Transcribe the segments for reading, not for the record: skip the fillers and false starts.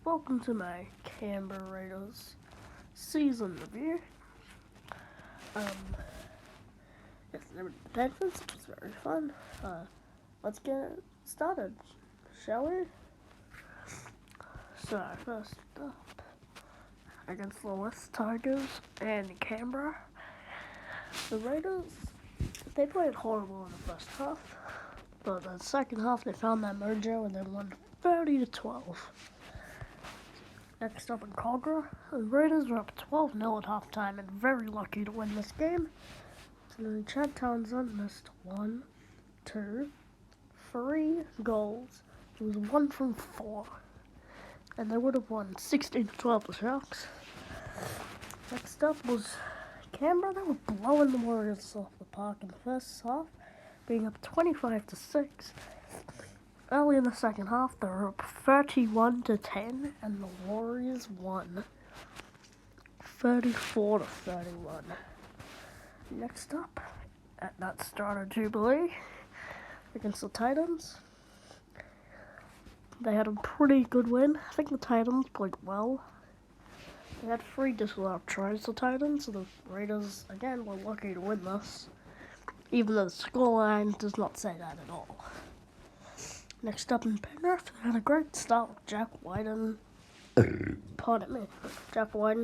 welcome to my Canberra Raiders season review. Yes, they were the Penguins, which was very fun. Let's get started, shall we? So, first up, against the West Tigers and Canberra, the Raiders, they played horrible in the first half, but the second half they found that mojo and they won 30-12. Next up in Canberra, the Raiders were up 12-0 at halftime and very lucky to win this game. So then Chad Townsend missed 1, 2, 3 goals. He was 1 from 4. And they would have won 16-12 the Sharks. Next up was Canberra. They were blowing the Warriors off the park in the first half, being up 25-6. Early in the second half, they were up 31-10, and the Warriors won 34-31. Next up, at that starter jubilee against the Titans, they had a pretty good win. I think the Titans played well. They had 3 disallowed tries, the Titans, so the Raiders, again, were lucky to win this, even though the scoreline does not say that at all. Next up in Penrith, they had a great start with Jack Whiten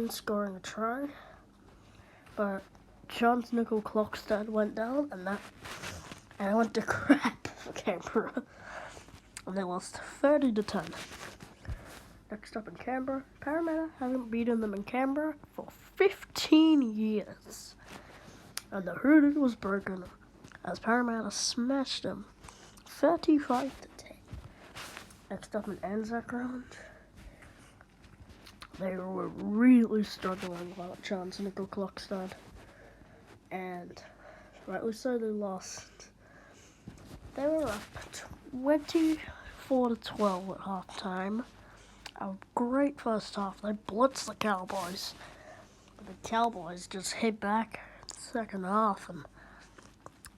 scoring a try, but John's Nickel Clockstead went down, and it went to crap for Canberra, and they lost 30-10. Next up in Canberra, Parramatta haven't beaten them in Canberra for 15 years, and the hoodoo was broken as Parramatta smashed them 35-10. Next up in Anzac Round, they were really struggling without Chance Nickel Clockstead, and rightly so, they lost. They were up 24-12 at halftime. A great first half. They blitzed the Cowboys, but the Cowboys just hit back in the second half and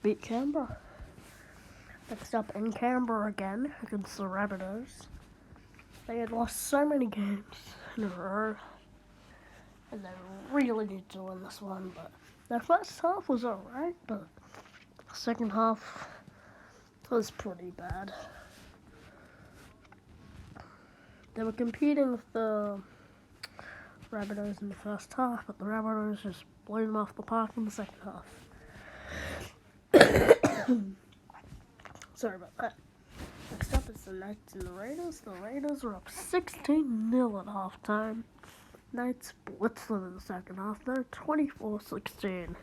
beat Canberra. Next up in Canberra again against the Raiders. They had lost so many games in a row, and they really need to win this one. But their first half was alright, but the second half was pretty bad. They were competing with the Rabbitohs in the first half, but the Rabbitohs just blew them off the park in the second half. Sorry about that. Next up is the Knights and the Raiders. The Raiders were up 16-0 at halftime. Knights blitzed them in the second half. They're 24-16.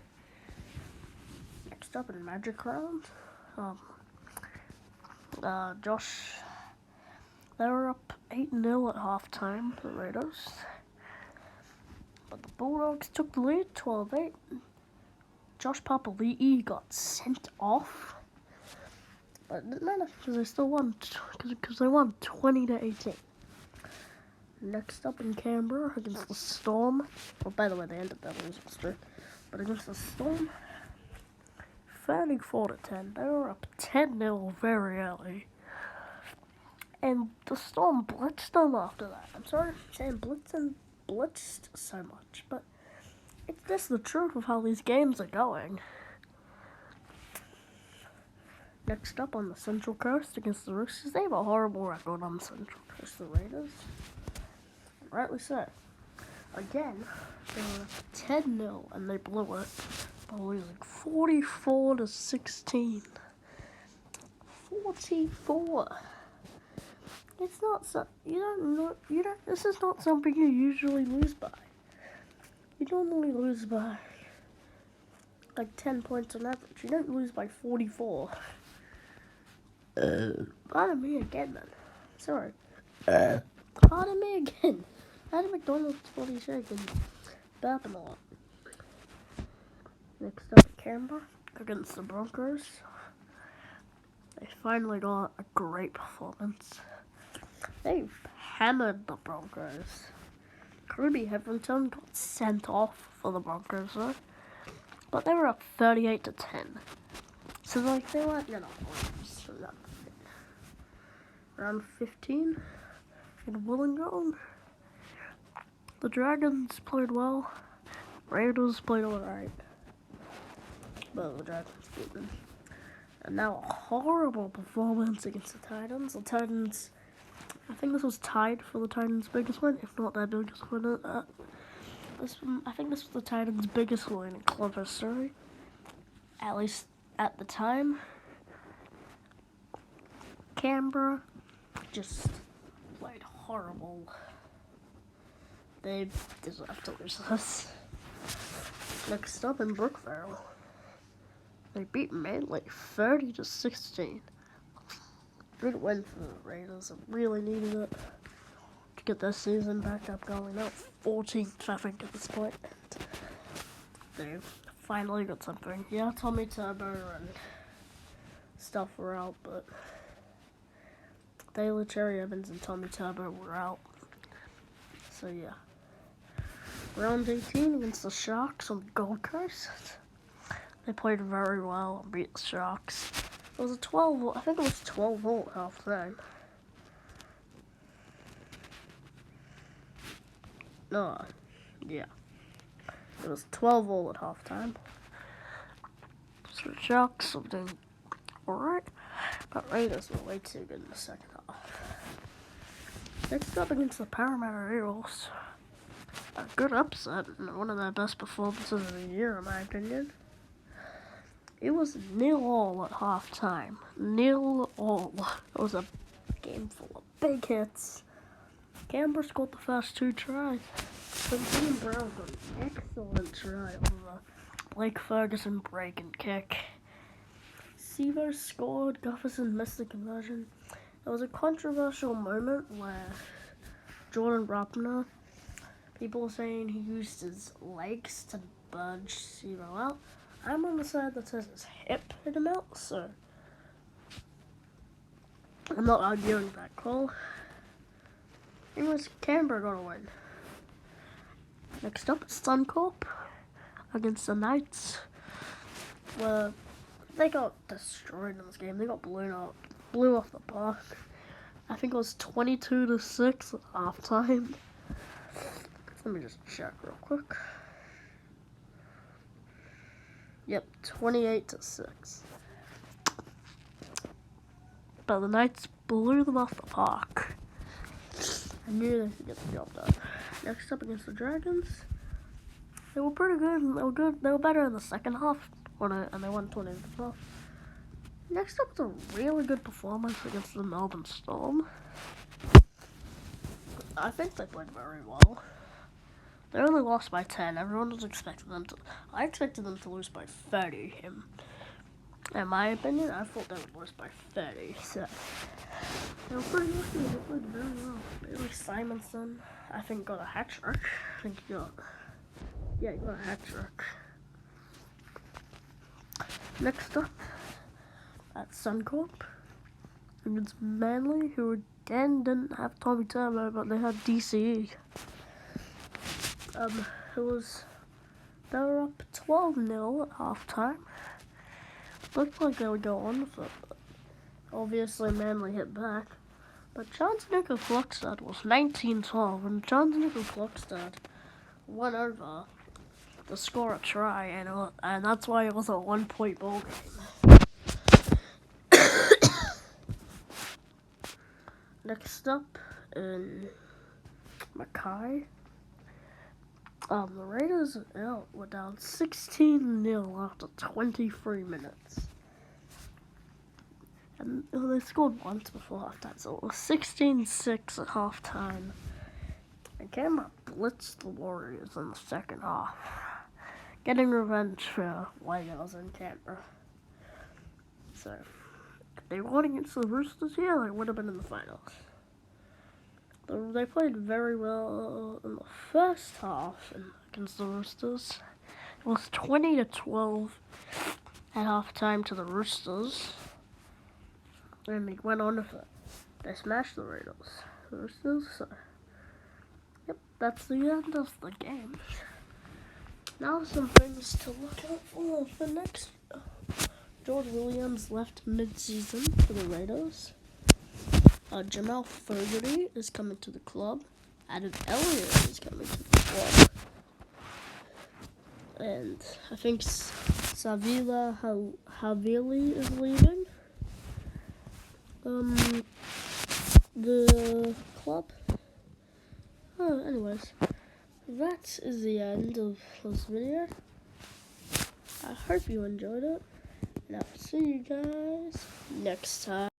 Next up in Magic Round, they were up 8-0 at halftime, the Raiders. But the Bulldogs took the lead, 12-8. Josh Papali'i got sent off. But it didn't matter because they still won, because they won 20-18. Next up in Canberra against the Storm. Well, by the way, they ended that losing streak. But against the Storm, 34-10. They were up 10-0 very early. And the Storm blitzed them after that. I'm sorry for saying blitzed so much, but it's just the truth of how these games are going. Next up on the Central Coast against the Roosters, they have a horrible record on the Central Coast, the Raiders. Rightly so. Again, they were up 10-0 and they blew it by losing 44-16. 44. It's not this is not something you usually lose by. You normally lose by like 10 points on average. You don't lose by 44. Pardon me again, man. Sorry. Pardon me again. I had a McDonald's 40 shake and burping a lot. Next up, Canberra against the Broncos. They finally got a great performance. They hammered the Broncos. Kirby Hetherington got sent off for the Broncos, though. But they were up 38-10. So, they weren't gonna lose. Round 15, in Wollongong. The Dragons played well. Raiders played alright. But the Dragons beat them. And now a horrible performance against the Titans. The Titans, I think this was tied for the Titans' biggest win, if not their biggest win. I think this was the Titans' biggest win in club history, at least at the time. Canberra just played horrible. They deserve to lose this. Next up in Brookvale, they beat Manly 30-16. Good win for the Raiders. They really needed it to get their season back up going. They're 14th, I think, at this point. They've finally got something. Yeah, Tommy Turbo and stuff were out, but Taylor Cherry Evans and Tommy Turbo were out. So yeah. Round 18 against the Sharks on the Gold Coast. They played very well and beat the Sharks. It was a 12, I think it was 12-all at half time. No, yeah. It was 12-all at half time. So the Sharks were doing alright, but Raiders were way too good in the second half. Next up against the Parramatta Eagles. A good upset and one of their best performances of the year, in my opinion. It was 0-all at half time. 0-all. It was a game full of big hits. Canberra scored the first 2 tries. Quinton Brown got an excellent try on the Blake Ferguson break and kick. Sevo scored. Gufferson missed the conversion. There was a controversial moment where Jordan Rapner, people were saying he used his legs to budge Sevo out. I'm on the side that says his hip hit him out, so I'm not arguing that call. Anyways, Canberra got a win. Next up is Suncorp against the Knights, where they got destroyed in this game. They got blew off the park. I think it was 22-6 at halftime. Let me just check real quick. Yep, 28-6. But the Knights blew them off the park. I knew they could get the job done. Next up against the Dragons, they were pretty good. They were good. They were better in the second half, and they won 20-12. Next up is a really good performance against the Melbourne Storm. I think they played very well. They only lost by 10. Everyone was expecting them to. I expected them to lose by 30. In my opinion, I thought they would lose by 30. So they were pretty lucky. They played very well. Bailey Simonson, I think, got a hat trick. He got a hat trick. Next up, at Suncorp against Manly, who again didn't have Tommy Turbo, but they had DCE. They were up 12-0 at halftime. Looked like they would go on with it, but obviously Manly hit back. But John-Nico Klokstad was 19-12, and John-Nico Klokstad won over to score a try, and that's why it was a 1-point ball game. Next up in Mackay, the Raiders were down 16-0 after 23 minutes. And they scored once before halftime, so it was 16-6 at halftime. And Canberra blitzed the Warriors in the second half, getting revenge for Legos in Canberra. So, if they won against the Roosters here, they would have been in the finals. They played very well in the first half against the Roosters. It was 20-12 at halftime to the Roosters. And they went on with it. They smashed the Roosters. So, yep, that's the end of the game. Now some things to look out for next year. George Williams left mid-season for the Raiders. Jamal Fogarty is coming to the club. Adam Elliott is coming to the club. And I think Savila Havili is leaving the club. Anyways, that is the end of this video. I hope you enjoyed it, and I'll see you guys next time.